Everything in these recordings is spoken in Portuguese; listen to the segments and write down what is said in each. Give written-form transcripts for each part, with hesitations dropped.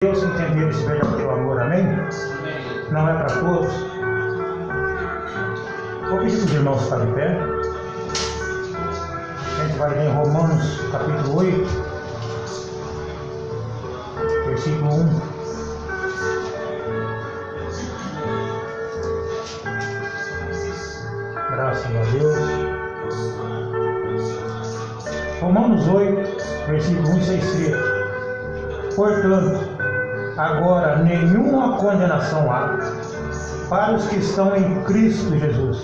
Deus entender esse verdadeiro amor, amém? Não é para todos. Vou pedir para os irmãos ficarem de pé. A gente vai ler em Romanos capítulo 8, versículo 1. Graças a Deus. Romanos 8, versículo 1 e 6 escrito: Portanto, agora nenhuma condenação há para os que estão em Cristo Jesus,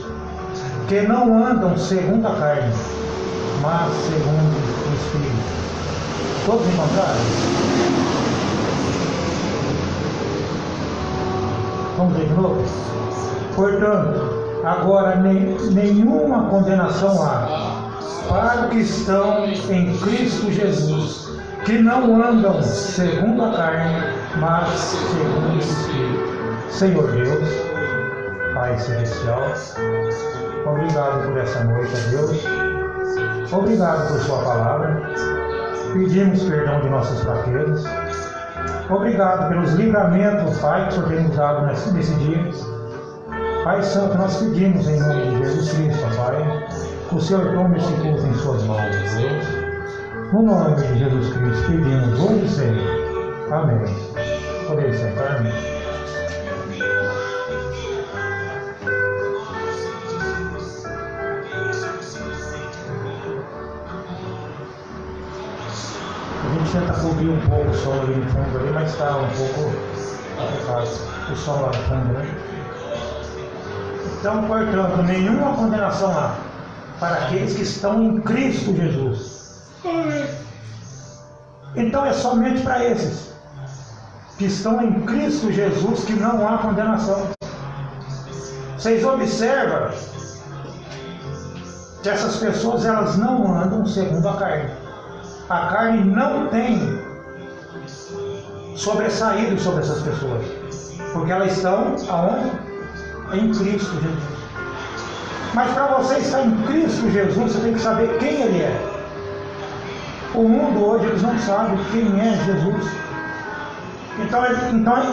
que não andam segundo a carne, mas segundo o Espírito. Todos encontraram? Vamos ler de novo? Portanto, agora nenhuma condenação há para os que estão em Cristo Jesus, que não andam segundo a carne, mas segundo o Espírito. Senhor Deus, Pai Celestial, obrigado por essa noite, Deus. Obrigado por Sua palavra. Pedimos perdão de nossas fraquezas. Obrigado pelos livramentos, Pai, que o Senhor tem nos dado nesse dia. Pai Santo, nós pedimos em nome de Jesus Cristo, Pai, que o Senhor tome esse culto em Suas mãos, Deus. No nome de Jesus Cristo, pedimos hoje e sempre. Amém. Podeis sentar-me? A gente tenta cobrir um pouco o som ali no fundo, ali, mas está um pouco complicado o som lá no fundo, né? Então, portanto, nenhuma condenação há para aqueles que estão em Cristo Jesus. Então é somente para esses que estão em Cristo Jesus que não há condenação. Vocês observam que essas pessoas, elas não andam segundo a carne. A carne não tem sobressaído sobre essas pessoas, porque elas estão aonde? Em Cristo Jesus. Mas para você estar em Cristo Jesus, você tem que saber quem Ele é. O mundo hoje, eles não sabem quem é Jesus. Então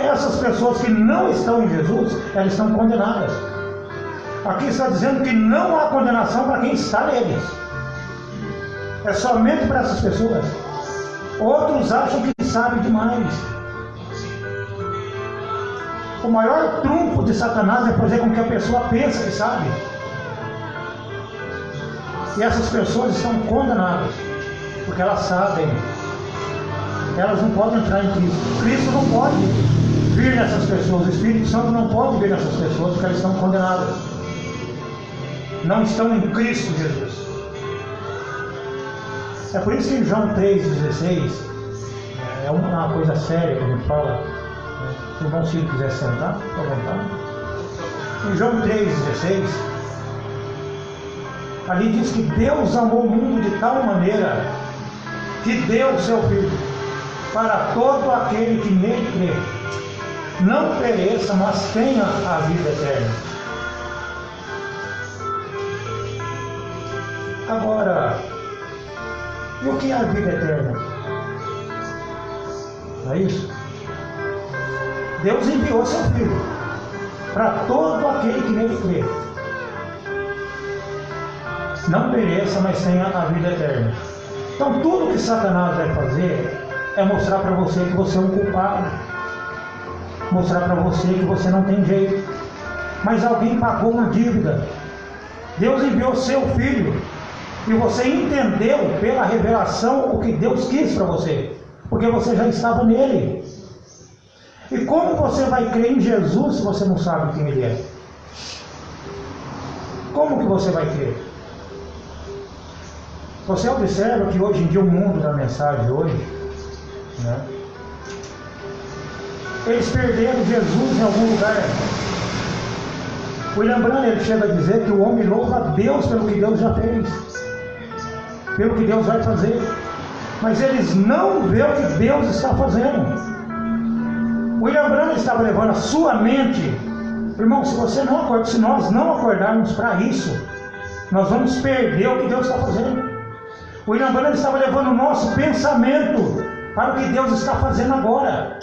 essas pessoas que não estão em Jesus, elas estão condenadas. Aqui está dizendo que não há condenação para quem está neles. É somente para essas pessoas. Outros acham que sabem demais. O maior trunfo de Satanás é fazer com que a pessoa pense que sabe. E essas pessoas estão condenadas, porque elas sabem. Elas não podem entrar em Cristo. Cristo não pode vir nessas pessoas. O Espírito Santo não pode vir nessas pessoas, porque elas estão condenadas. Não estão em Cristo Jesus. É por isso que em João 3,16 é uma coisa séria que a gente fala. Se o irmão Ciro quiser sentar, fica à vontade. Em João 3,16 ali diz que Deus amou o mundo de tal maneira que deu o seu Filho para todo aquele que nele crê, não pereça, mas tenha a vida eterna. Agora, e o que é a vida eterna? Não é isso? Deus enviou seu Filho para todo aquele que nele crê, não pereça, mas tenha a vida eterna. Então tudo que Satanás vai fazer é mostrar para você que você é um culpado, mostrar para você que você não tem jeito, mas alguém pagou uma dívida. Deus enviou seu Filho e você entendeu pela revelação o que Deus quis para você, porque você já estava nele. E como você vai crer em Jesus se você não sabe quem Ele é? Como que você vai crer? Você observa que hoje em dia o mundo da mensagem hoje, né? Eles perderam Jesus em algum lugar. William Branham, ele chega a dizer que o homem louva a Deus pelo que Deus já fez, pelo que Deus vai fazer, mas eles não veem o que Deus está fazendo. William Branham estava levando a sua mente, irmão, se nós não acordarmos para isso, nós vamos perder o que Deus está fazendo. William Branham estava levando o nosso pensamento para o que Deus está fazendo agora.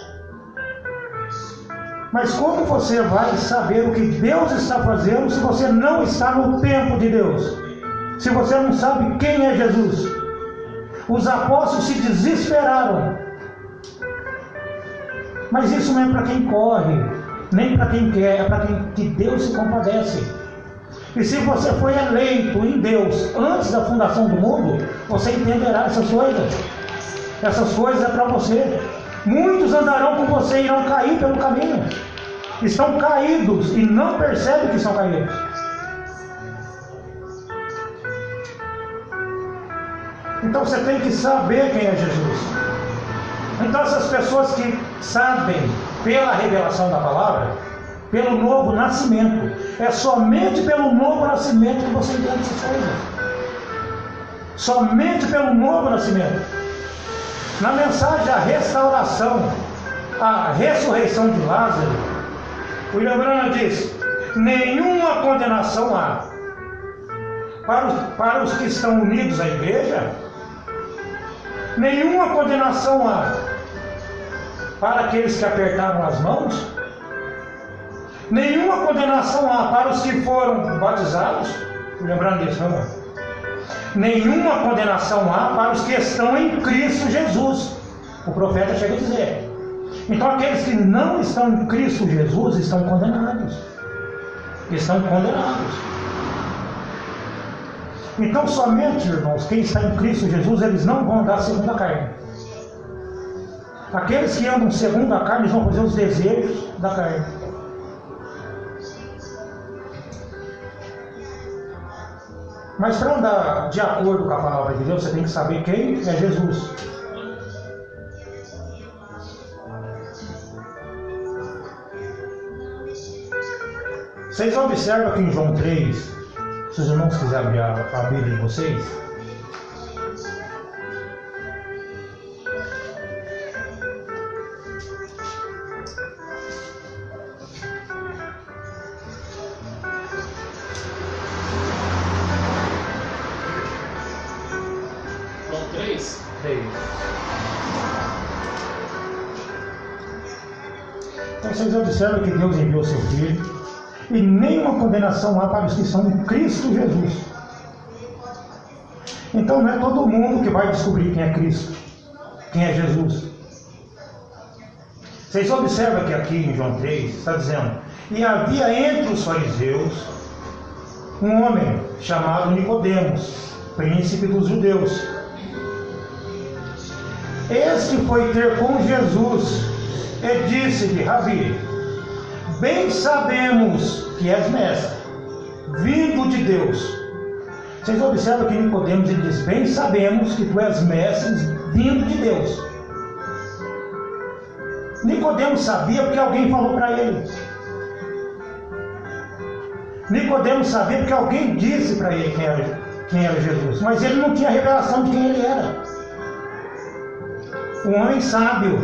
Mas como você vai saber o que Deus está fazendo se você não está no tempo de Deus? Se você não sabe quem é Jesus? Os apóstolos se desesperaram. Mas isso não é para quem corre, nem para quem quer, é para quem que Deus se compadece. E se você foi eleito em Deus antes da fundação do mundo, você entenderá essas coisas. Essas coisas é para você. Muitos andarão com você e irão cair pelo caminho. Estão caídos e não percebem que estão caídos. Então você tem que saber quem é Jesus. Então essas pessoas que sabem pela revelação da palavra, pelo novo nascimento, é somente pelo novo nascimento que você entende essas coisas. Somente pelo novo nascimento. Na mensagem da restauração, a ressurreição de Lázaro, William Branham diz: nenhuma condenação há para os que estão unidos à igreja, nenhuma condenação há para aqueles que apertaram as mãos, nenhuma condenação há para os que foram batizados. Lembrando disso, não é? Nenhuma condenação há para os que estão em Cristo Jesus. O profeta chega a dizer. Então aqueles que não estão em Cristo Jesus estão condenados. Estão condenados. Então somente, irmãos, quem está em Cristo Jesus, eles não vão andar segundo a carne. Aqueles que andam segundo a carne, eles vão fazer os desejos da carne. Mas para andar de acordo com a palavra de Deus, você tem que saber quem é Jesus. Vocês observam aqui em João 3, se os irmãos quiserem abrir a Bíblia de vocês. João 3? 3. Então vocês observam que Deus enviou seu Filho. E nenhuma condenação há para os que são em Cristo Jesus. Então não é todo mundo que vai descobrir quem é Cristo, quem é Jesus. Vocês observam que aqui em João 3 está dizendo: e havia entre os fariseus um homem chamado Nicodemos, príncipe dos judeus. Este foi ter com Jesus e disse-lhe: Rabi, bem sabemos que és mestre, vindo de Deus. Vocês observam que Nicodemos ele diz: bem sabemos que tu és mestre, vindo de Deus. Nicodemos sabia porque alguém falou para ele. Nicodemos sabia porque alguém disse para ele quem era Jesus. Mas ele não tinha revelação de quem ele era. Um homem sábio,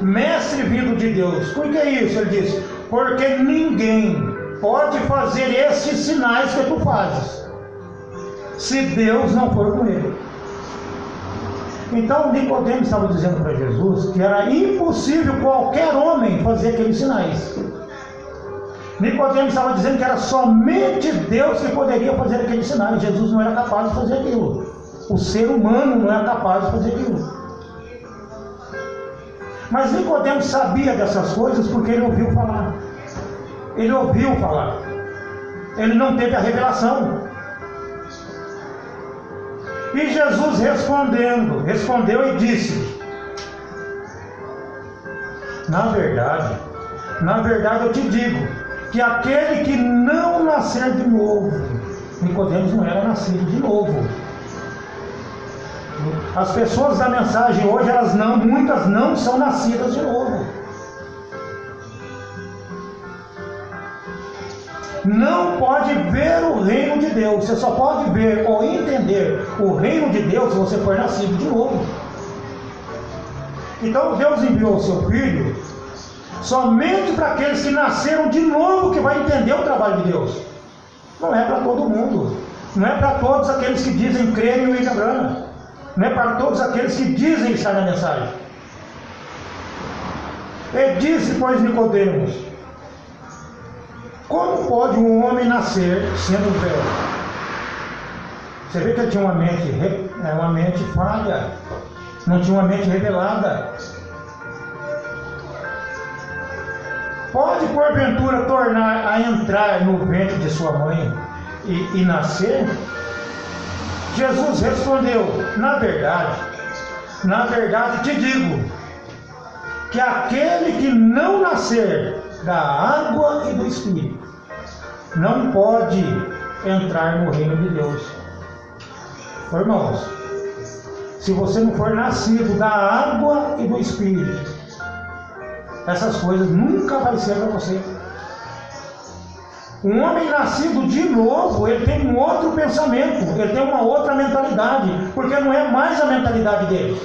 mestre vindo de Deus. Por que isso? Ele diz: porque ninguém pode fazer esses sinais que tu fazes se Deus não for com ele. Então Nicodemos estava dizendo para Jesus que era impossível qualquer homem fazer aqueles sinais. Nicodemos estava dizendo que era somente Deus que poderia fazer aqueles sinais. Jesus não era capaz de fazer aquilo. O ser humano não era capaz de fazer aquilo. Mas Nicodemos sabia dessas coisas porque ele ouviu falar. Ele ouviu falar. Ele não teve a revelação. E Jesus respondeu e disse: na verdade eu te digo que aquele que não nascer de novo, Nicodemos não era nascido de novo. As pessoas da mensagem hoje, muitas não são nascidas de novo. Não pode ver o reino de Deus. Você só pode ver ou entender o reino de Deus se você for nascido de novo. Então Deus enviou o seu Filho somente para aqueles que nasceram de novo que vai entender o trabalho de Deus. Não é para todo mundo. Não é para todos aqueles que dizem crer em William Branham. Não é para todos aqueles que dizem estar na mensagem. E disse, pois, Nicodemos: como pode um homem nascer sendo velho? Você vê que ele tinha uma mente falha, não tinha uma mente revelada. Pode, porventura, tornar a entrar no ventre de sua mãe e nascer? Jesus respondeu: na verdade te digo, que aquele que não nascer da água e do Espírito não pode entrar no reino de Deus. Irmãos, se você não for nascido da água e do Espírito, essas coisas nunca vai ser para você. Um homem nascido de novo, ele tem um outro pensamento, ele tem uma outra mentalidade, porque não é mais a mentalidade dele.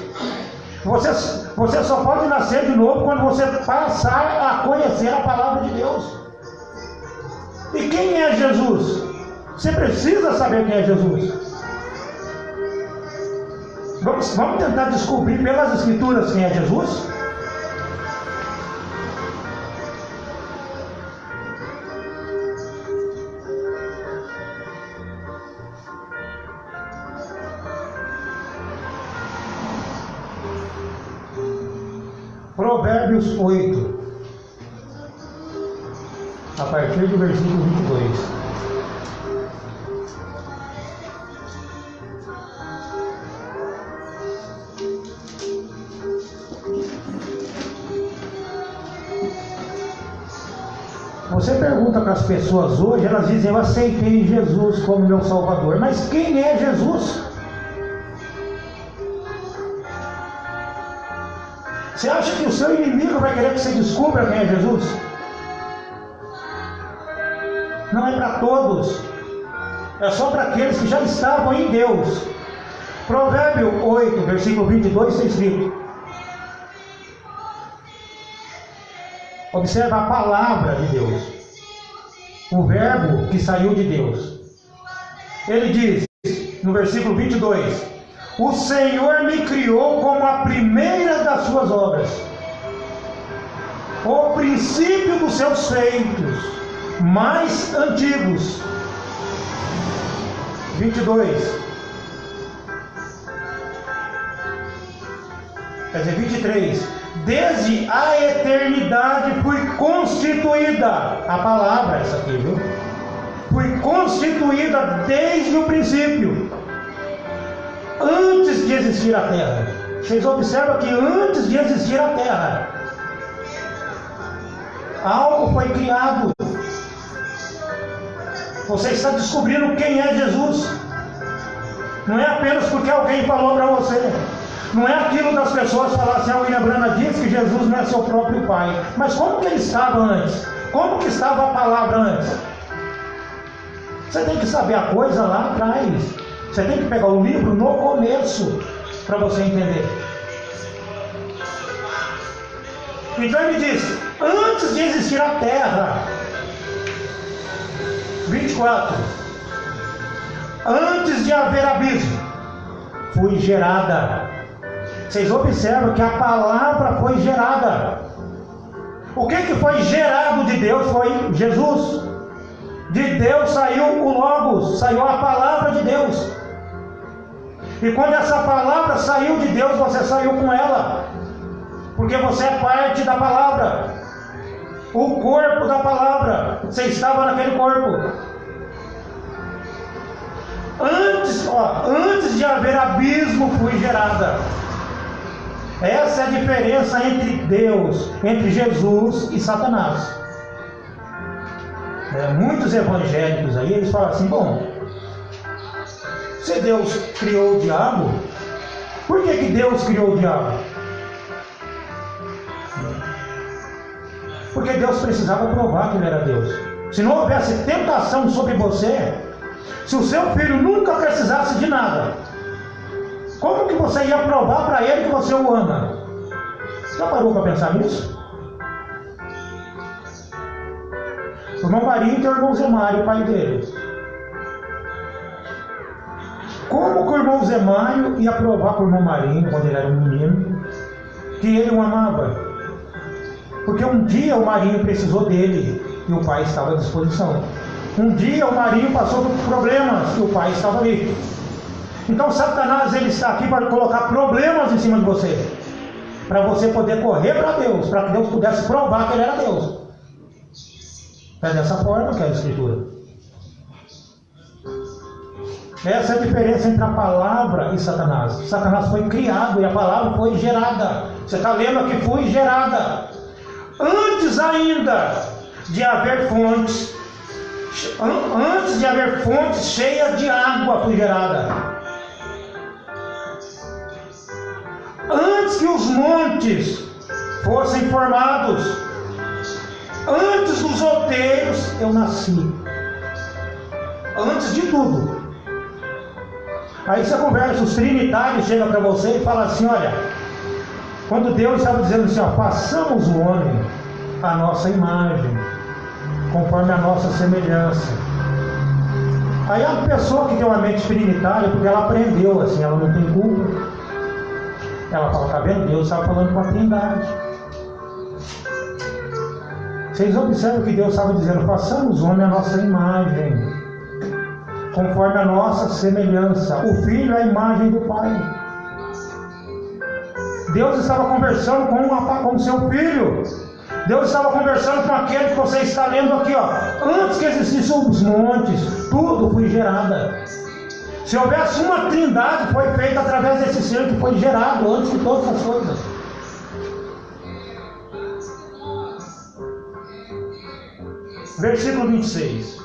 Você só pode nascer de novo quando você passar a conhecer a palavra de Deus. E quem é Jesus? Você precisa saber quem é Jesus. Vamos tentar descobrir pelas Escrituras quem é Jesus? Provérbios 8, a partir do versículo 22. Você pergunta para as pessoas hoje, elas dizem: eu aceitei Jesus como meu Salvador. Mas quem é Jesus? Você acha que o seu inimigo vai querer que você descubra quem é Jesus? Não é para todos. É só para aqueles que já estavam em Deus. Provérbio 8, versículo 22, está escrito. Observa a palavra de Deus, o verbo que saiu de Deus. Ele diz, no versículo 22, o Senhor me criou como a primeira das suas obras, o princípio dos seus feitos mais antigos. 22, quer dizer 23, desde a eternidade fui constituída, a palavra essa aqui, viu? Fui constituída desde o princípio, antes de existir a terra. Vocês observam que antes de existir a terra, algo foi criado. Você está descobrindo quem é Jesus. Não é apenas porque alguém falou para você. Não é aquilo das pessoas falarem assim: a William Brana diz que Jesus não é seu próprio pai. Mas como que ele estava antes? Como que estava a palavra antes? Você tem que saber a coisa lá atrás. Você tem que pegar o livro no começo para você entender. Então ele diz: antes de existir a terra. 24, antes de haver abismo, fui gerada. Vocês observam que a palavra foi gerada. O que foi gerado de Deus foi Jesus. De Deus saiu o Logos, saiu a palavra de Deus. E quando essa palavra saiu de Deus, você saiu com ela, porque você é parte da palavra, o corpo da palavra. Você estava naquele corpo. Antes de haver abismo, fui gerada. Essa é a diferença entre Deus, entre Jesus e Satanás. Muitos evangélicos aí, eles falam assim: bom, se Deus criou o diabo, por que Deus criou o diabo? Porque Deus precisava provar que ele era Deus. Se não houvesse tentação sobre você, se o seu filho nunca precisasse de nada, como que você ia provar para ele que você o ama? Já parou para pensar nisso? O irmão Marinho tem o irmão Zé Mário, o pai dele. Como que o irmão Zé Mário ia provar para o irmão Marinho, quando ele era um menino, que ele o amava? Porque um dia o Marinho precisou dele e o pai estava à disposição. Um dia o Marinho passou por problemas e o pai estava ali. Então Satanás, ele está aqui para colocar problemas em cima de você, para você poder correr para Deus, para que Deus pudesse provar que ele era Deus. É dessa forma que é a Escritura. Essa é a diferença entre a palavra e Satanás. Satanás foi criado e a palavra foi gerada. Você está lendo aqui, foi gerada. Antes ainda de haver fontes, cheias de água foi gerada. Antes que os montes fossem formados, antes dos outeiros eu nasci. Antes de tudo. Aí você conversa, os trinitários chegam para você e falam assim, olha, quando Deus estava dizendo assim, ó, façamos o homem a nossa imagem, conforme a nossa semelhança. Aí a pessoa que tem uma mente trinitária, porque ela aprendeu assim, ela não tem culpa, ela fala, tá vendo? Deus estava falando com a Trindade. Vocês observam que Deus estava dizendo, façamos o homem a nossa imagem, conforme a nossa semelhança. O filho é a imagem do pai. Deus estava conversando com o seu filho. Deus estava conversando com aquele que você está lendo aqui, ó. Antes que existissem os montes, tudo foi gerado. Se houvesse uma trindade, foi feita através desse ser que foi gerado antes de todas as coisas. Versículo 26.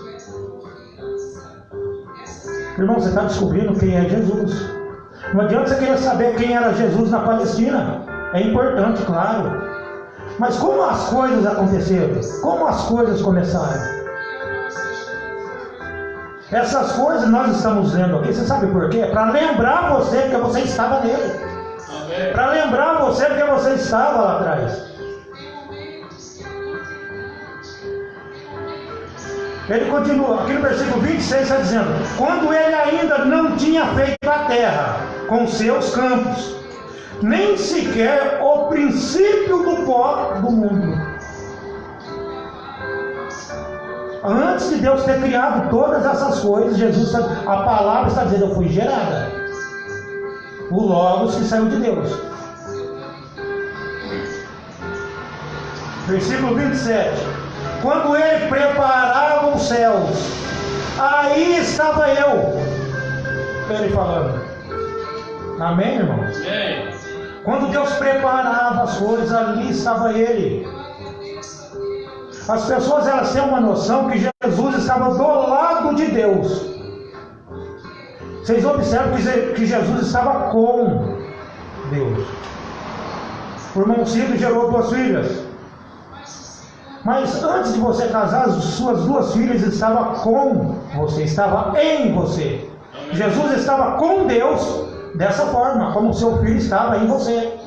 Irmão, você está descobrindo quem é Jesus. Não adianta você querer saber quem era Jesus na Palestina. É importante, claro. Mas como as coisas aconteceram? Como as coisas começaram? Essas coisas nós estamos lendo aqui, você sabe por quê? Para lembrar você que você estava nele. Para lembrar você que você estava lá atrás. Ele continua, aqui no versículo 26 está dizendo, quando ele ainda não tinha feito a terra com seus campos, nem sequer o princípio do pó do mundo. Antes de Deus ter criado todas essas coisas, Jesus, a palavra está dizendo, eu fui gerada. O Logos que saiu de Deus. Versículo 27. Quando ele preparava os céus, aí estava eu. Ele falando. Amém, irmão? Amém. Quando Deus preparava as coisas, ali estava ele. As pessoas, elas têm uma noção que Jesus estava do lado de Deus. Vocês observam que Jesus estava com Deus. O irmão Cido gerou 2 filhas. Mas antes de você casar, as suas 2 filhas estavam com você, estava em você. Jesus estava com Deus dessa forma, como o seu filho estava em você.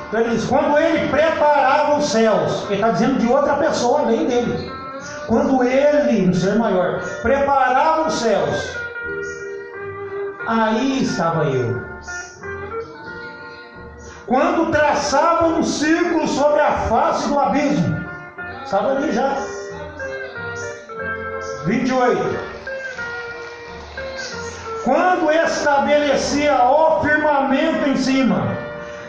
Então ele diz, quando ele preparava os céus, ele está dizendo de outra pessoa além dele. Quando ele, um ser maior, preparava os céus, aí estava eu. Quando traçava um círculo sobre a face do abismo, estava ali já. 28. Quando estabelecia o firmamento em cima,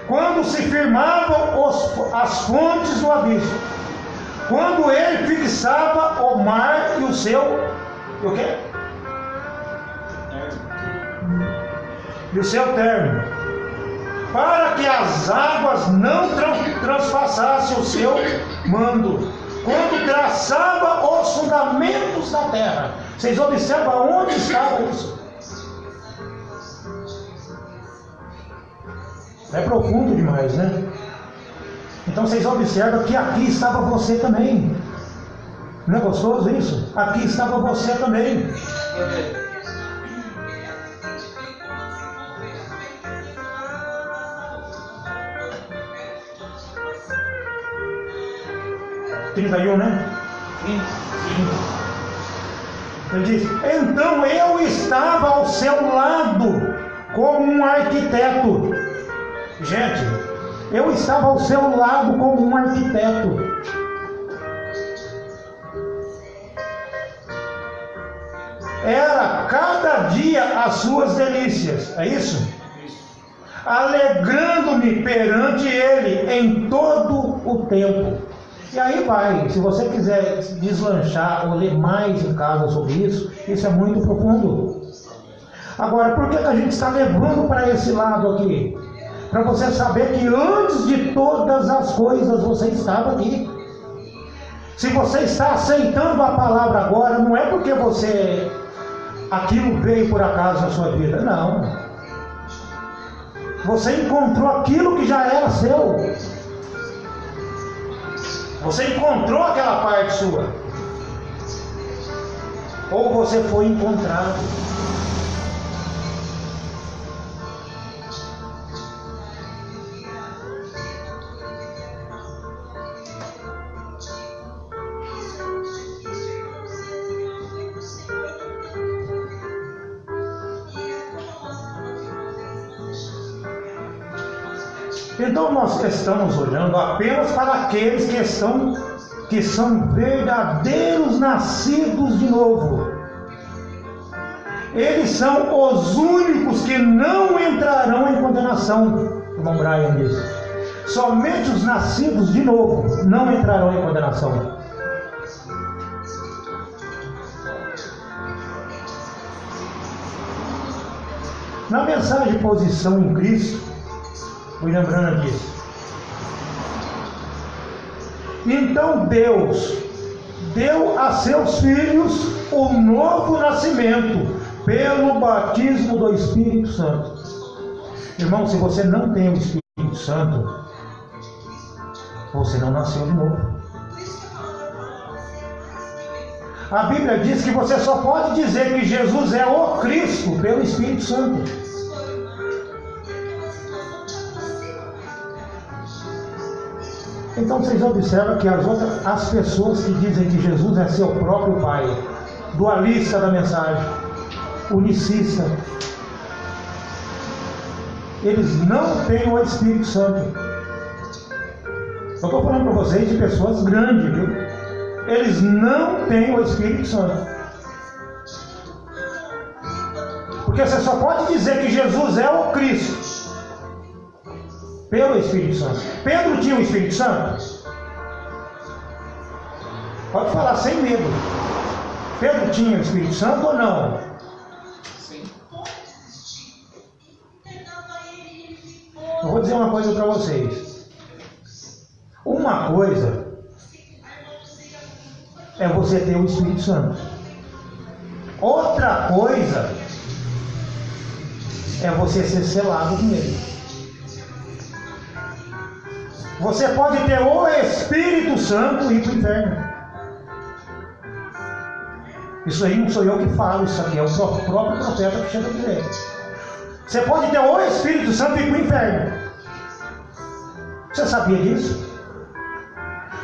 quando se firmavam as fontes do abismo, quando ele fixava o mar e o seu, o quê? E o seu término, para que as águas não transpassassem o seu mando, quando traçava os fundamentos da terra. Vocês observam onde estava isso? É profundo demais, né? Então vocês observam que aqui estava você também. Não é gostoso isso? Aqui estava você também. Sim. 31, né? Sim. Ele diz: então eu estava ao seu lado como um arquiteto. Gente, eu estava ao seu lado como um arquiteto. Era cada dia as suas delícias, é isso? Alegrando-me perante ele em todo o tempo. E aí vai, se você quiser deslanchar ou ler mais em casa sobre isso, isso é muito profundo. Agora, por que a gente está levando para esse lado aqui? Para você saber que antes de todas as coisas você estava aqui. Se você está aceitando a palavra agora, não é porque aquilo veio por acaso na sua vida, não. Você encontrou aquilo que já era seu. Você encontrou aquela parte sua. Ou você foi encontrado. Então nós estamos olhando apenas para aqueles que são verdadeiros nascidos de novo. Eles são os únicos que não entrarão em condenação. O irmão Brian disse: somente os nascidos de novo não entrarão em condenação. Na mensagem de posição em Cristo, William Branham disse: então Deus deu a seus filhos o novo nascimento pelo batismo do Espírito Santo. Irmão, se você não tem o Espírito Santo, você não nasceu de novo. A Bíblia diz que você só pode dizer que Jesus é o Cristo pelo Espírito Santo. Então vocês observam que as pessoas que dizem que Jesus é seu próprio Pai, dualista da mensagem, unicista, eles não têm o Espírito Santo. Eu estou falando para vocês de pessoas grandes, viu? Eles não têm o Espírito Santo. Porque você só pode dizer que Jesus é o Cristo pelo Espírito Santo. Pedro tinha o Espírito Santo? Pode falar sem medo. Pedro tinha o Espírito Santo ou não? Sim. Eu vou dizer uma coisa para vocês. Uma coisa é você ter o Espírito Santo. Outra coisa é você ser selado com ele. Você pode ter o Espírito Santo e ir para o inferno. Isso aí não sou eu que falo, isso aqui é o próprio profeta que chega a dizer. Você pode ter o Espírito Santo e ir para o inferno. Você sabia disso?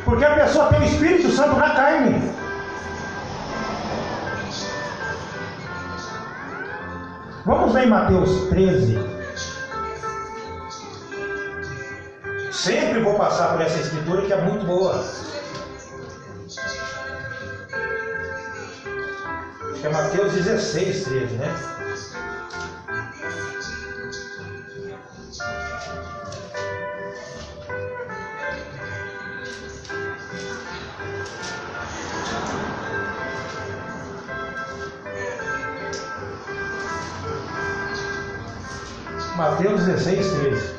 Porque a pessoa tem o Espírito Santo na carne. Vamos ver em Mateus 13. Sempre vou passar por essa escritura que é muito boa. Acho que é Mateus 16, 13, né? Mateus 16, 13.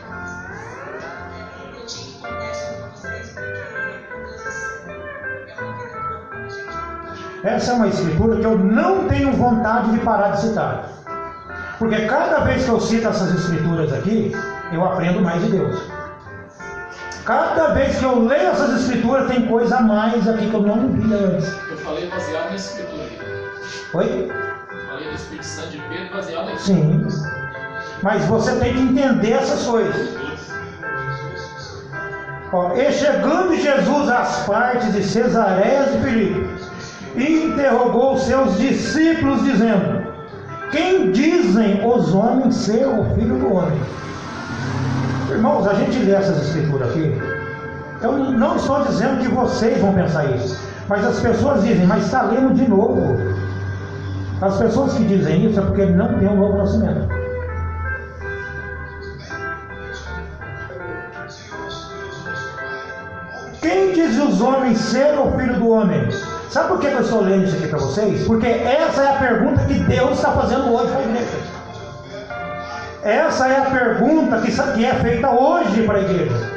Essa é uma escritura que eu não tenho vontade de parar de citar. Porque cada vez que eu cito essas escrituras aqui, eu aprendo mais de Deus. Cada vez que eu leio essas escrituras, tem coisa a mais aqui que eu não vi antes. Eu falei baseado nessa escritura. Oi? Falei do Espírito Santo de Pedro baseado nessa. Sim. Mas você tem que entender essas coisas. Ó, e chegando Jesus às partes de Cesareia de Filipe, e interrogou os seus discípulos, dizendo: quem dizem os homens ser o Filho do Homem? Irmãos, a gente lê essas escrituras aqui. Eu não estou dizendo que vocês vão pensar isso, mas as pessoas dizem: mas está lendo de novo. As pessoas que dizem isso é porque não têm um novo nascimento. Quem diz os homens ser o Filho do Homem? Sabe por que eu estou lendo isso aqui para vocês? Porque essa é a pergunta que Deus está fazendo hoje para a igreja. Essa é a pergunta que é feita hoje para a igreja.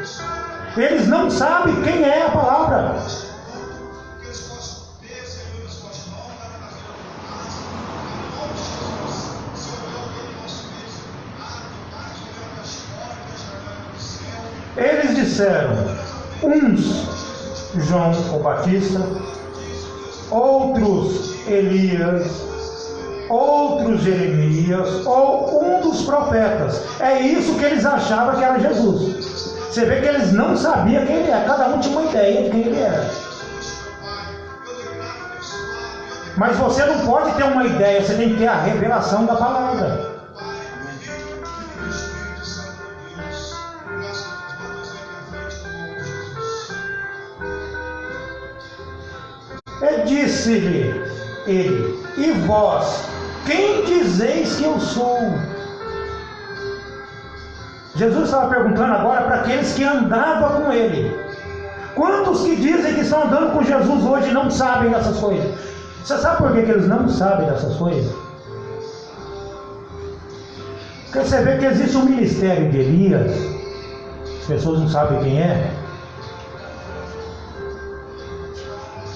Eles não sabem quem é a palavra. Eles disseram, uns João o Batista, outros Elias, outros Jeremias, ou um dos profetas. É isso que eles achavam que era Jesus. Você vê que eles não sabiam quem ele era, cada um tinha uma ideia de quem ele era. Mas você não pode ter uma ideia, você tem que ter a revelação da palavra. E disse-lhe ele: e vós, quem dizeis que eu sou? Jesus estava perguntando agora para aqueles que andavam com ele. Quantos que dizem que estão andando com Jesus hoje não sabem dessas coisas? Você sabe por que eles não sabem dessas coisas? Porque você vê que existe um ministério de Elias, as pessoas não sabem quem é.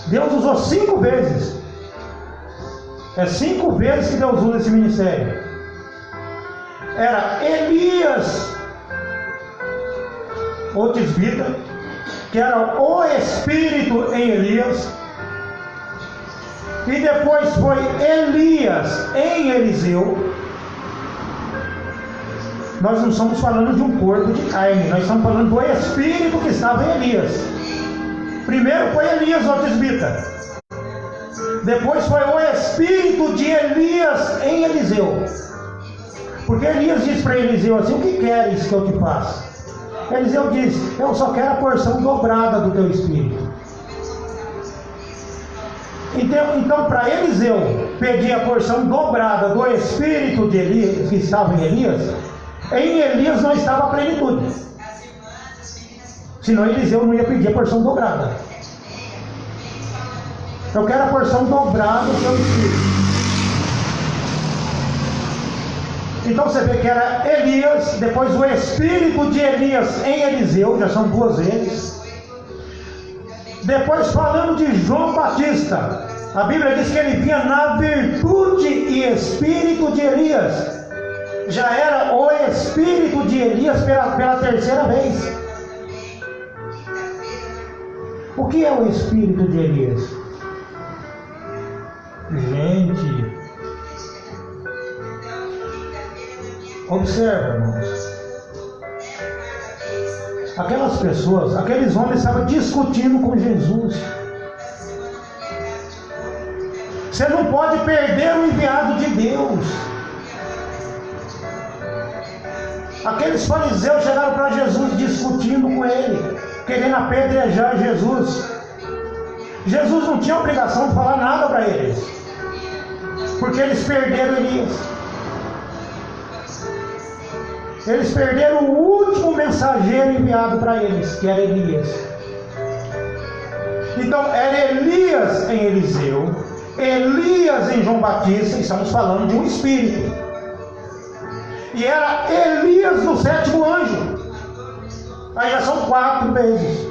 Deus usou 5 vezes. É 5 vezes que Deus usa esse ministério. Era Elias, o tisbita, que era o Espírito em Elias. E depois foi Elias em Eliseu. Nós não estamos falando de um corpo de carne, nós estamos falando do Espírito que estava em Elias. Primeiro foi Elias, o tisbita. Depois foi o Espírito de Elias em Eliseu. Porque Elias disse para Eliseu assim: o que queres que eu te faça? Eliseu disse: eu só quero a porção dobrada do teu Espírito. Então para Eliseu pedir a porção dobrada do Espírito de Elias, que estava em Elias não estava a plenitude. Senão Eliseu não ia pedir a porção dobrada. Eu quero a porção dobrada do teu Espírito. Então você vê que era Elias, depois o Espírito de Elias em Eliseu, já são 2 vezes. Depois falando de João Batista, a Bíblia diz que ele vinha na virtude e Espírito de Elias. Já era o Espírito de Elias pela 3ª vez. O que é o Espírito de Elias? Gente, observa, irmãos. Aquelas pessoas, aqueles homens estavam discutindo com Jesus. Você não pode perder o enviado de Deus. Aqueles fariseus chegaram para Jesus discutindo com ele, querendo apedrejar Jesus. Jesus não tinha obrigação de falar nada para eles, porque eles perderam Elias. Eles perderam o último mensageiro enviado para eles, que era Elias. Então era Elias em Eliseu, Elias em João Batista, estamos falando de um espírito. E era Elias no 7º anjo. Aí já são 4 vezes.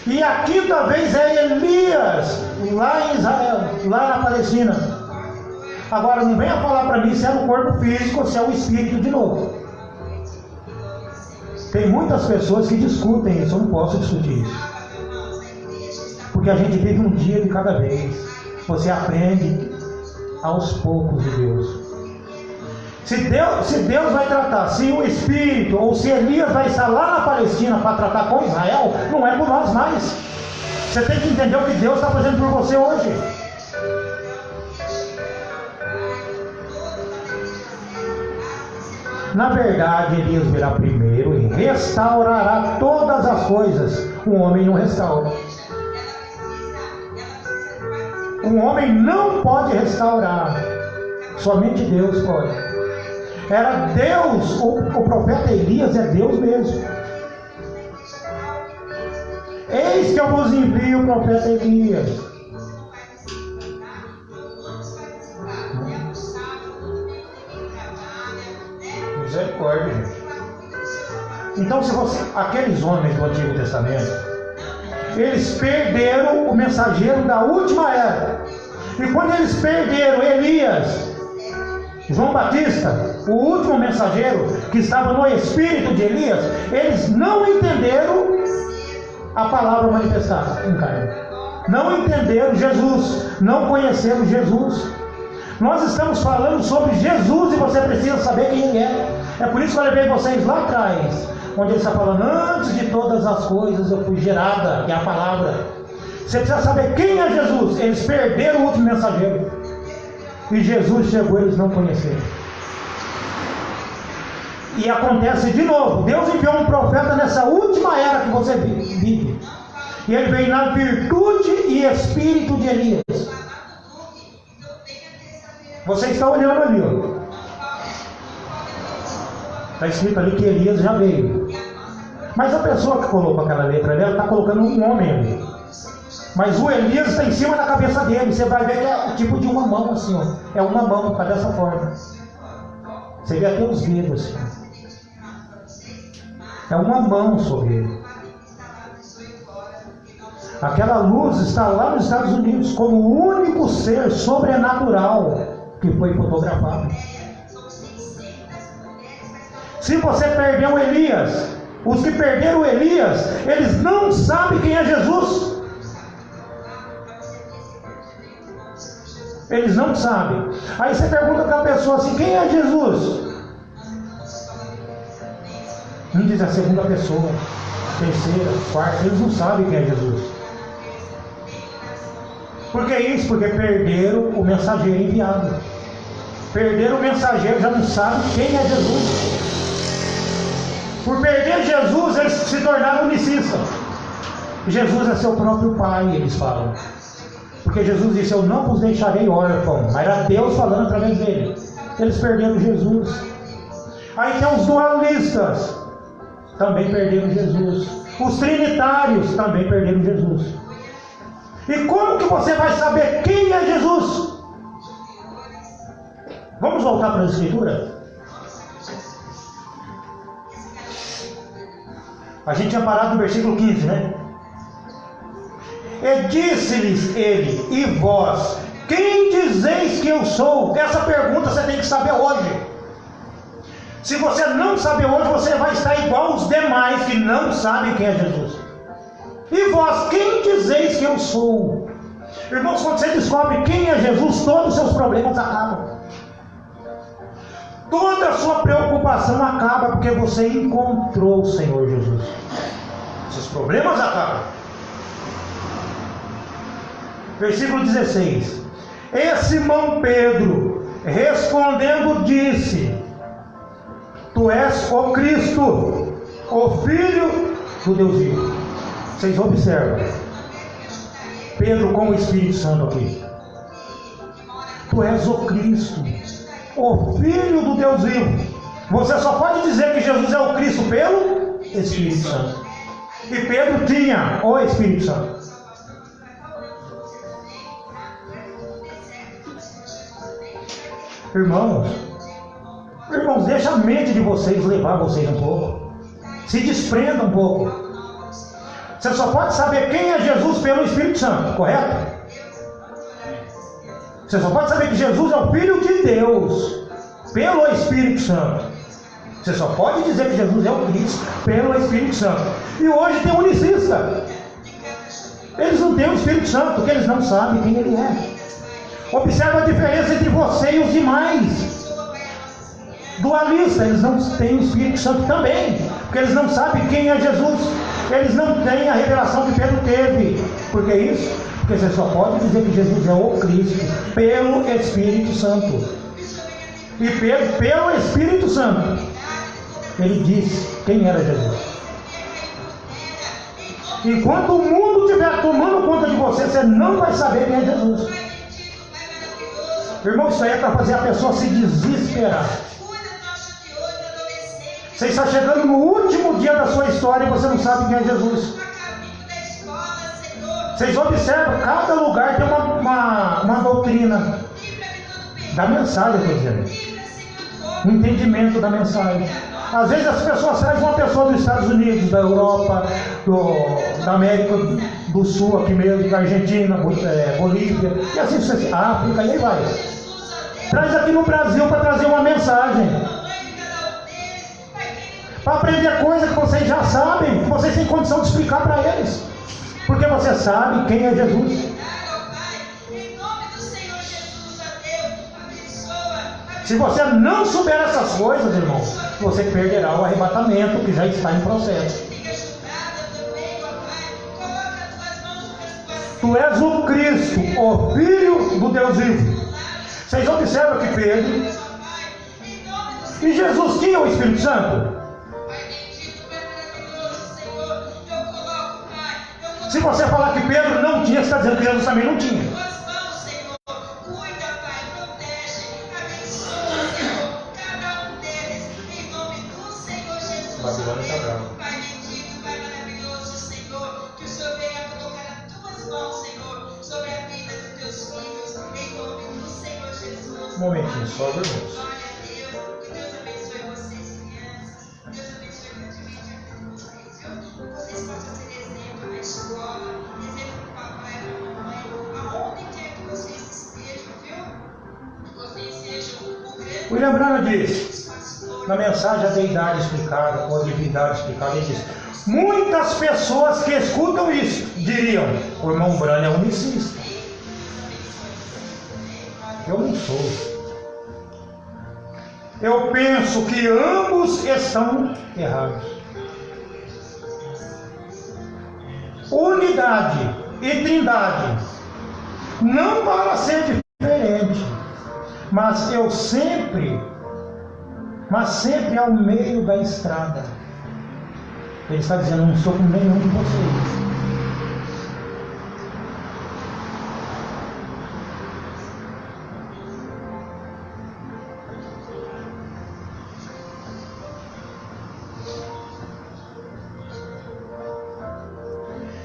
E a 5ª vez é Elias, lá em Israel, lá na Palestina. Agora não venha falar para mim se é no corpo físico ou se é o espírito de novo. Tem muitas pessoas que discutem isso, eu não posso discutir isso. Porque a gente vive um dia de cada vez. Você aprende aos poucos de Deus. Se Deus vai tratar, se o Espírito ou se Elias vai estar lá na Palestina para tratar com Israel, não é por nós mais. Você tem que entender o que Deus está fazendo por você hoje. Na verdade, Elias virá primeiro e restaurará todas as coisas. O homem não restaura. Um homem não pode restaurar. Somente Deus pode. Era Deus, o profeta Elias é Deus mesmo. Eis que eu vos envio o profeta Elias. Misericórdia, gente. Então, aqueles homens do Antigo Testamento, eles perderam o mensageiro da última era. E quando eles perderam Elias, João Batista, o último mensageiro que estava no espírito de Elias, eles não entenderam a palavra manifestada em carne. Não entenderam Jesus, não conheceram Jesus. Nós estamos falando sobre Jesus e você precisa saber quem Ele é. É por isso que eu levei vocês lá atrás, onde Ele está falando, antes de todas as coisas eu fui gerada, que é a palavra. Você precisa saber quem é Jesus. Eles perderam o último mensageiro. E Jesus chegou, eles não conheceram. E acontece de novo. Deus enviou um profeta nessa última era que você vive. E ele veio na virtude e espírito de Elias. Você está olhando ali, ó. Está escrito ali que Elias já veio. Mas a pessoa que colocou aquela letra ali, ela está colocando um homem ali. Mas o Elias está em cima da cabeça dele. Você vai ver que é o tipo de uma mão assim, ó. É uma mão, está dessa forma. Você vê até os dedos assim. É uma mão sobre ele. Aquela luz está lá nos Estados Unidos como o único ser sobrenatural que foi fotografado. Se você perdeu Elias, os que perderam Elias, eles não sabem quem é Jesus. Eles não sabem. Aí você pergunta para a pessoa assim, quem é Jesus? Um diz a segunda pessoa, terceira, quarta, eles não sabem quem é Jesus. Por que isso? Porque perderam o mensageiro enviado. Perderam o mensageiro, já não sabem quem é Jesus. Por perder Jesus, eles se tornaram unicistas. Jesus é seu próprio pai, eles falam. Porque Jesus disse, eu não vos deixarei órfão. Mas era Deus falando através dele. Eles perderam Jesus. Aí tem os dualistas. Também perderam Jesus. Os trinitários também perderam Jesus. E como que você vai saber quem é Jesus? Vamos voltar para a Escritura? A gente tinha parado no versículo 15, né? E disse-lhes ele, e vós, quem dizeis que eu sou? Essa pergunta você tem que saber hoje. Se você não saber hoje, você vai estar igual os demais que não sabem quem é Jesus. E vós, quem dizeis que eu sou? Irmãos, quando você descobre quem é Jesus, todos os seus problemas acabam. Toda a sua preocupação acaba porque você encontrou o Senhor Jesus. Seus problemas acabam. Versículo 16. E Simão Pedro, respondendo, disse: Tu és o Cristo, o Filho do Deus vivo. Vocês observam Pedro com o Espírito Santo aqui. Tu és o Cristo, o Filho do Deus vivo. Você só pode dizer que Jesus é o Cristo pelo Espírito Santo. E Pedro tinha o Espírito Santo. Irmãos, deixa a mente de vocês levar vocês um pouco. Se desprenda um pouco. Você só pode saber quem é Jesus pelo Espírito Santo, correto? Você só pode saber que Jesus é o Filho de Deus pelo Espírito Santo. Você só pode dizer que Jesus é o Cristo pelo Espírito Santo. E hoje tem unicista. Eles não têm o Espírito Santo, porque eles não sabem quem Ele é. Observa a diferença entre você e os demais. Dualista, eles não têm o Espírito Santo também, porque eles não sabem quem é Jesus. Eles não têm a revelação que Pedro teve. Por que isso? Porque você só pode dizer que Jesus é o Cristo pelo Espírito Santo. E Pedro, pelo Espírito Santo, ele disse quem era Jesus. Enquanto o mundo estiver tomando conta de você, você não vai saber quem é Jesus. Irmão, isso aí é para fazer a pessoa se desesperar. Você está chegando no último dia da sua história e você não sabe quem é Jesus. Vocês observam, cada lugar tem uma doutrina da mensagem, estou dizendo. Um entendimento da mensagem. Às vezes as pessoas trazem uma pessoa dos Estados Unidos, da Europa, da América do Sul, aqui mesmo, da Argentina, Bolívia, e assim sucessivamente, África, e aí vai. Traz aqui no Brasil para trazer uma mensagem. Para aprender coisa que vocês já sabem, que vocês têm condição de explicar para eles. Porque você sabe quem é Jesus. Se você não souber essas coisas, irmão, você perderá o arrebatamento que já está em processo. Tu és o Cristo, o Filho do Deus vivo. Vocês observam que Pedro e Jesus tinham o Espírito Santo? Se você falar que Pedro não tinha, você está dizendo que Jesus também não tinha. Babilônia está brava. Pai bendito, Pai maravilhoso, Senhor, que o Senhor venha colocar as tuas mãos, Senhor, sobre a vida dos teus filhos, em nome do Senhor Jesus. Um momentinho, só irmãos. Glória a Deus, que Deus abençoe vocês, crianças, Deus abençoe grandemente a vida de vocês, viu? Vocês possam ser exemplo na escola, exemplo para o papai e para a mamãe, aonde quer que vocês estejam, viu? Que vocês sejam o grande. William Branham diz, na mensagem A Deidade Explicada, ou a Divindade Explicada, ele diz: muitas pessoas que escutam isso diriam, o irmão Branham é unicista. Eu não sou. Eu penso que ambos estão errados. Unidade e trindade não para ser diferente, mas sempre ao meio da estrada. Ele está dizendo, eu não estou com nenhum de vocês.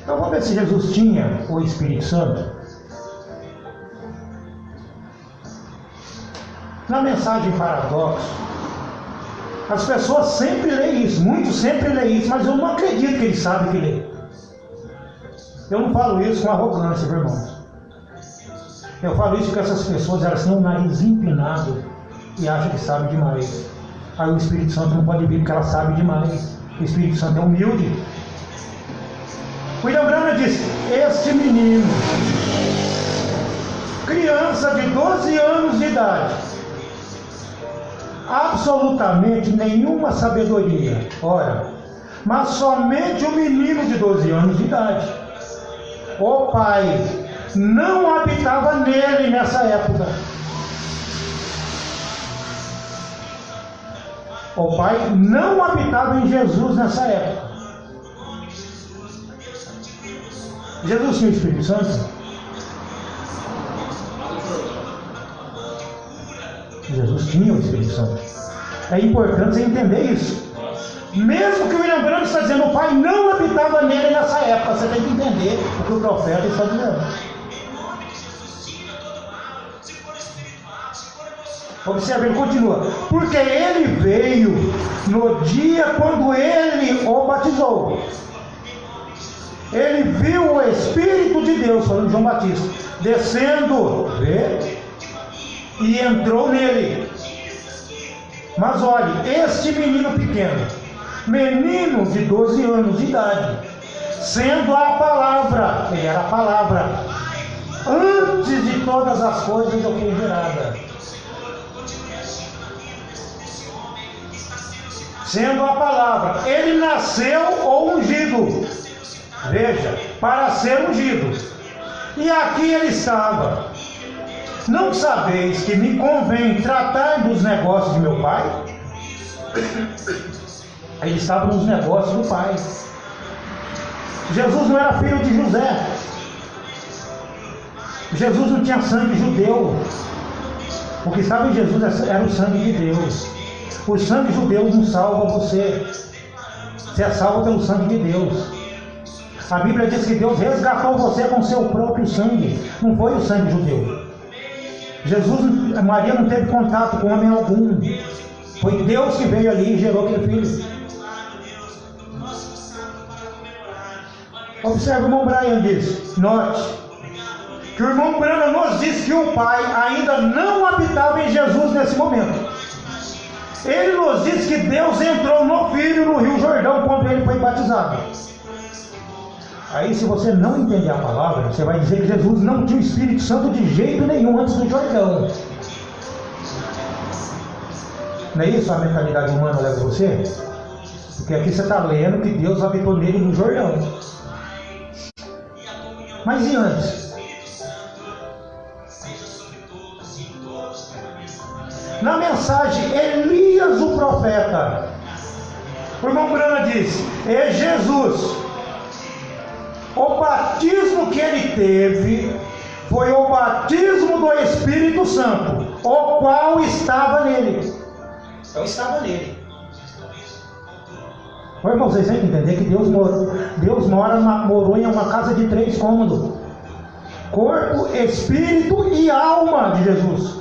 Então vamos ver se Jesus tinha o Espírito Santo. Na mensagem Paradoxo, as pessoas sempre leem isso, muitos sempre leem isso, mas eu não acredito que eles sabem que lê. Eu não falo isso com arrogância, meu irmão. Eu falo isso porque essas pessoas, elas têm um nariz empinado e acham que sabem demais. Aí o Espírito Santo não pode vir porque ela sabe demais. O Espírito Santo é humilde. William Branham disse, este menino, criança de 12 anos de idade, absolutamente nenhuma sabedoria, ora, mas somente um menino de 12 anos de idade. O pai não habitava nele nessa época. O pai não habitava em Jesus nessa época. Jesus tinha o Espírito Santo? Jesus tinha o Espírito Santo. É importante você entender isso. Mesmo que o William Branham está dizendo o pai não habitava nele nessa época, você tem que entender o que o profeta está dizendo. Observe, ele continua. Porque ele veio no dia quando ele o batizou. Ele viu o Espírito de Deus, falando de João Batista, descendo, e entrou nele. Mas olhe, este menino pequeno, menino de 12 anos de idade, sendo a palavra, ele era a palavra, antes de todas as coisas eu fui gerada. Sendo a palavra, ele nasceu ungido. Veja, para ser ungido. E aqui ele estava. Não sabeis que me convém tratar dos negócios de meu pai? Ele estava nos negócios do pai. Jesus não era filho de José. Jesus não tinha sangue judeu. O que estava em Jesus era o sangue de Deus. O sangue judeu não salva você. Você é salvo pelo sangue de Deus. A Bíblia diz que Deus resgatou você com seu próprio sangue. Não foi o sangue judeu. Maria não teve contato com homem algum. Foi Deus que veio ali e gerou aquele filho. Observe, o irmão Brian diz, note, que o irmão Branham nos diz que o Pai ainda não habitava em Jesus nesse momento. Ele nos diz que Deus entrou no Filho no Rio Jordão quando ele foi batizado. Aí, se você não entender a palavra, você vai dizer que Jesus não tinha o Espírito Santo de jeito nenhum antes do Jordão. Não é isso a mentalidade humana leva você? Porque aqui você está lendo que Deus habitou nele no Jordão. Mas e antes? Na mensagem Elias o profeta, o irmão Branham diz, é Jesus. O batismo que ele teve foi o batismo do Espírito Santo, o qual estava nele. Então estava nele. Ô, irmão, vocês têm que entender que Deus morou em uma casa de 3 cômodos: corpo, espírito e alma de Jesus.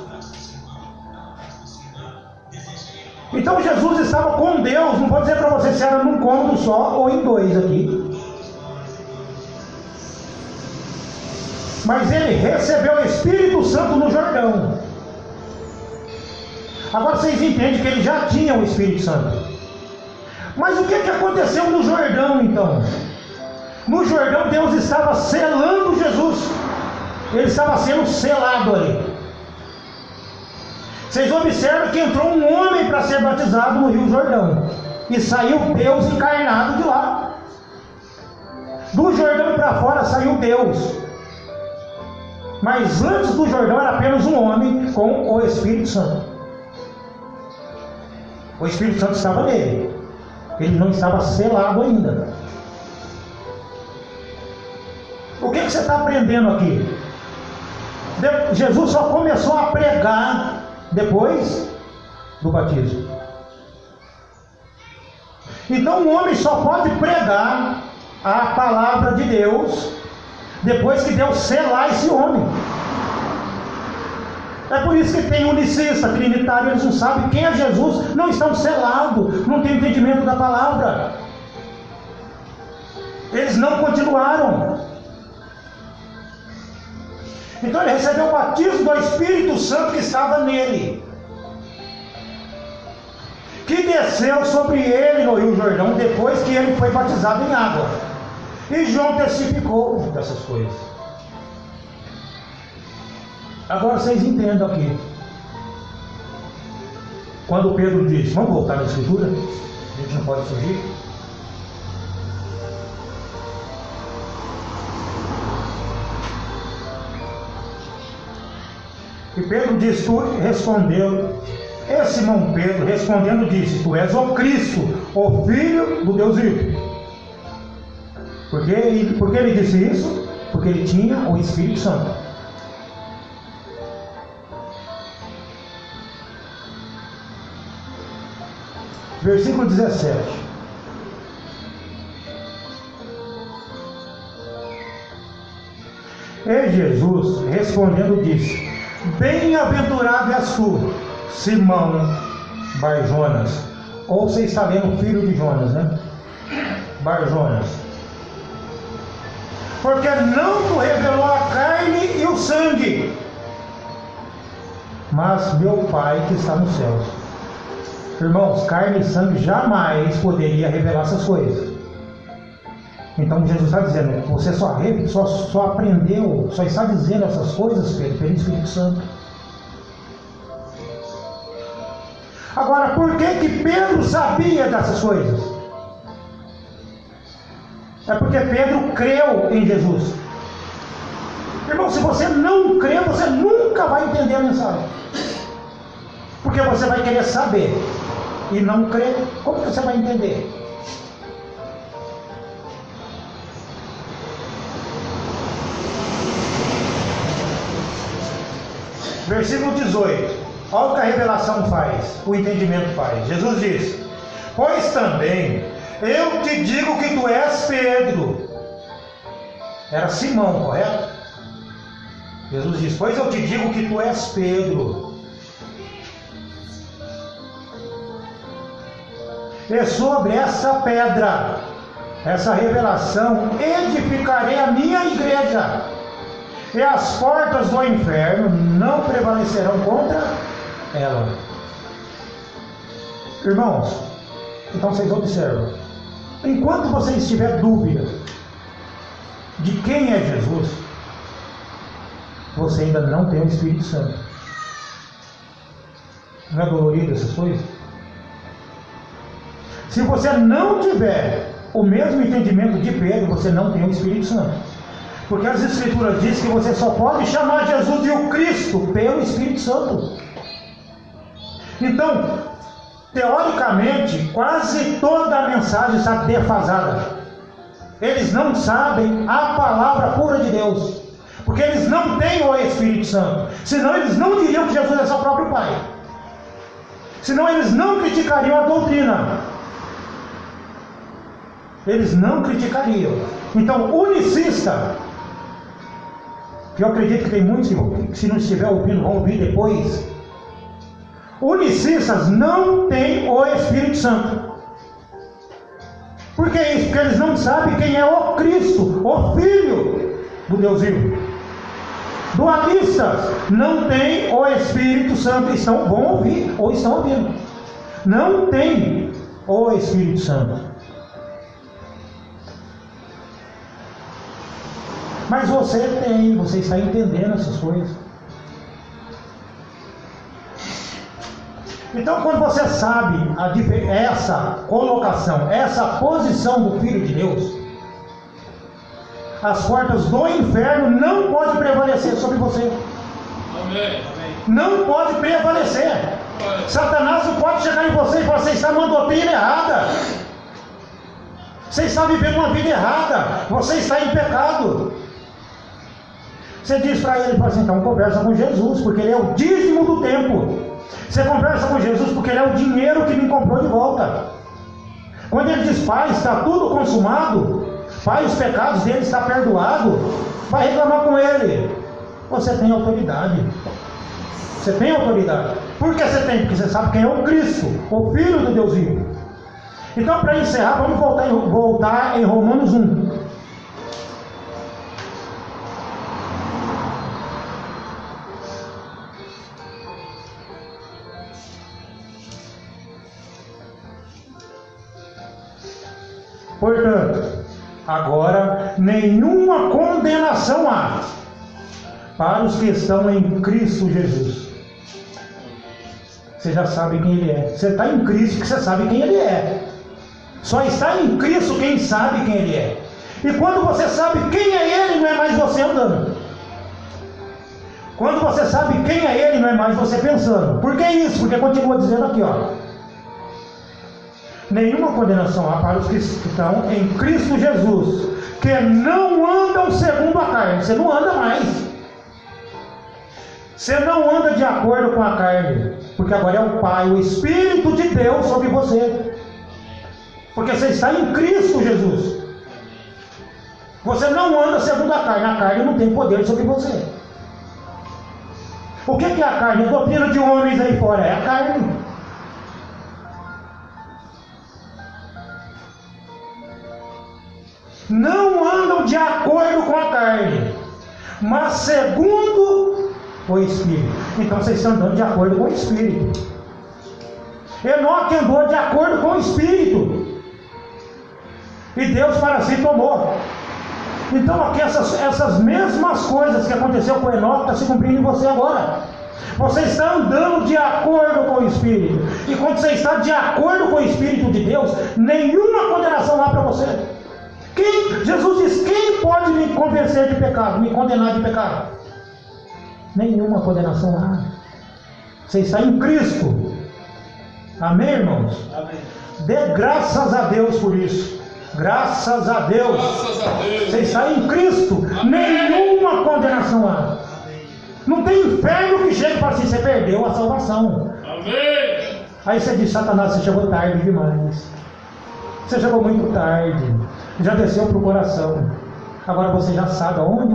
Então Jesus estava com Deus. Não vou dizer para você se era num cômodo só ou em 2 aqui. Mas ele recebeu o Espírito Santo no Jordão. Agora vocês entendem que ele já tinha o Espírito Santo. Mas o que aconteceu no Jordão então? No Jordão Deus estava selando Jesus. Ele estava sendo selado ali. Vocês observam que entrou um homem para ser batizado no Rio Jordão. E saiu Deus encarnado de lá. Do Jordão para fora saiu Deus. Mas antes do Jordão era apenas um homem com o Espírito Santo. O Espírito Santo estava nele. Ele não estava selado ainda. O que você está aprendendo aqui? Jesus só começou a pregar depois do batismo. Então um homem só pode pregar a palavra de Deus depois que Deus selar esse homem. É por isso que tem unicista, trinitário, eles não sabem quem é Jesus, não estão selados, não têm entendimento da palavra. Eles não continuaram. Então ele recebeu o batismo do Espírito Santo que estava nele, que desceu sobre ele no Rio Jordão depois que ele foi batizado em água. E João testificou dessas coisas. Agora vocês entendam aqui. Quando Pedro disse, vamos voltar na escritura, a gente não pode fugir. E Pedro disse, tu respondeu, Simão Pedro respondendo disse, tu és o Cristo, o Filho do Deus vivo. Por que ele disse isso? Porque ele tinha o Espírito Santo. Versículo 17. E Jesus respondendo disse, bem-aventurado és tu, Simão Bar-Jonas. Ou você está lendo filho de Jonas, né? Bar-Jonas. Porque não te revelou a carne e o sangue, mas meu Pai que está nos céus. Irmãos, carne e sangue jamais poderia revelar essas coisas. Então Jesus está dizendo, você só aprendeu, só está dizendo essas coisas, Pedro, pelo Espírito Santo. Agora, por que Pedro sabia dessas coisas? É porque Pedro creu em Jesus. Irmão, se você não crê, você nunca vai entender a mensagem. Porque você vai querer saber e não crer. Como que você vai entender? Versículo 18. Olha o que a revelação faz, o entendimento faz. Jesus diz: pois também eu te digo que tu és Pedro. Era Simão, correto? Jesus diz: pois eu te digo que tu és Pedro. E sobre essa pedra, essa revelação, edificarei a minha igreja. E as portas do inferno não prevalecerão contra ela. Irmãos, então vocês observam. Enquanto vocês tiverem dúvida de quem é Jesus, você ainda não tem o Espírito Santo. Não é dolorido essas coisas? Se você não tiver o mesmo entendimento de Pedro, você não tem o Espírito Santo. Porque as Escrituras dizem que você só pode chamar Jesus de o Cristo pelo Espírito Santo. Então, teoricamente, quase toda a mensagem está defasada. Eles não sabem a palavra pura de Deus. Porque eles não têm o Espírito Santo. Senão eles não diriam que Jesus é seu próprio Pai. Senão eles não criticariam a doutrina. Eles não criticariam. Então, unicista, que eu acredito que tem muitos que, se não estiver ouvindo, vão ouvir depois. Unicistas não têm o Espírito Santo. Por que isso? Porque eles não sabem quem é o Cristo, o Filho do Deus vivo. Dualistas não têm o Espírito Santo, vão ouvir ou estão ouvindo. Não tem o Espírito Santo. Mas você tem, você está entendendo essas coisas. Então, quando você sabe essa colocação, essa posição do Filho de Deus, as portas do inferno não podem prevalecer sobre você. Amém. Não pode prevalecer. Satanás não pode chegar em você e falar: você está numa doutrina errada. Você está vivendo uma vida errada. Você está em pecado. Você diz para ele, fala assim: então conversa com Jesus, porque ele é o dízimo do tempo. Você conversa com Jesus porque ele é o dinheiro que me comprou de volta. Quando ele diz: Pai, está tudo consumado, Pai, os pecados dele estão perdoados, vai reclamar com ele. Você tem autoridade. Você tem autoridade. Por que você tem? Porque você sabe quem é o Cristo, o Filho do Deus vivo. Então, para encerrar, vamos voltar em Romanos 1. Portanto, agora nenhuma condenação há para os que estão em Cristo Jesus. Você já sabe quem Ele é. Você está em Cristo porque você sabe quem Ele é. Só está em Cristo quem sabe quem Ele é. E quando você sabe quem é Ele, não é mais você andando. Quando você sabe quem é Ele, não é mais você pensando. Por que isso? Porque continua dizendo aqui, ó: nenhuma condenação há para os que estão em Cristo Jesus, que não andam segundo a carne. Você não anda mais. Você não anda de acordo com a carne, porque agora é o Pai, o Espírito de Deus sobre você. Porque você está em Cristo Jesus. Você não anda segundo a carne. A carne não tem poder sobre você. O que é a carne? A doutrina de homens aí fora é a carne. Não andam de acordo com a carne, mas segundo o Espírito. Então vocês estão andando de acordo com o Espírito. Enoque andou de acordo com o Espírito, e Deus para si tomou. Então aqui essas mesmas coisas que aconteceu com Enoque estão se cumprindo em você agora. Você está andando de acordo com o Espírito. E quando você está de acordo com o Espírito de Deus, nenhuma condenação há para você. Jesus diz: quem pode me convencer de pecado, me condenar de pecado? Nenhuma condenação há. Você está em Cristo. Amém, irmãos? Amém. Dê graças a Deus por isso. Graças a Deus. Graças a Deus. Você está em Cristo. Nenhuma condenação há. Não tem inferno que chegue para si, você perdeu a salvação. Amém. Aí você diz: Satanás, você chegou tarde demais. Você chegou muito tarde. Já desceu para o coração. Agora você já sabe aonde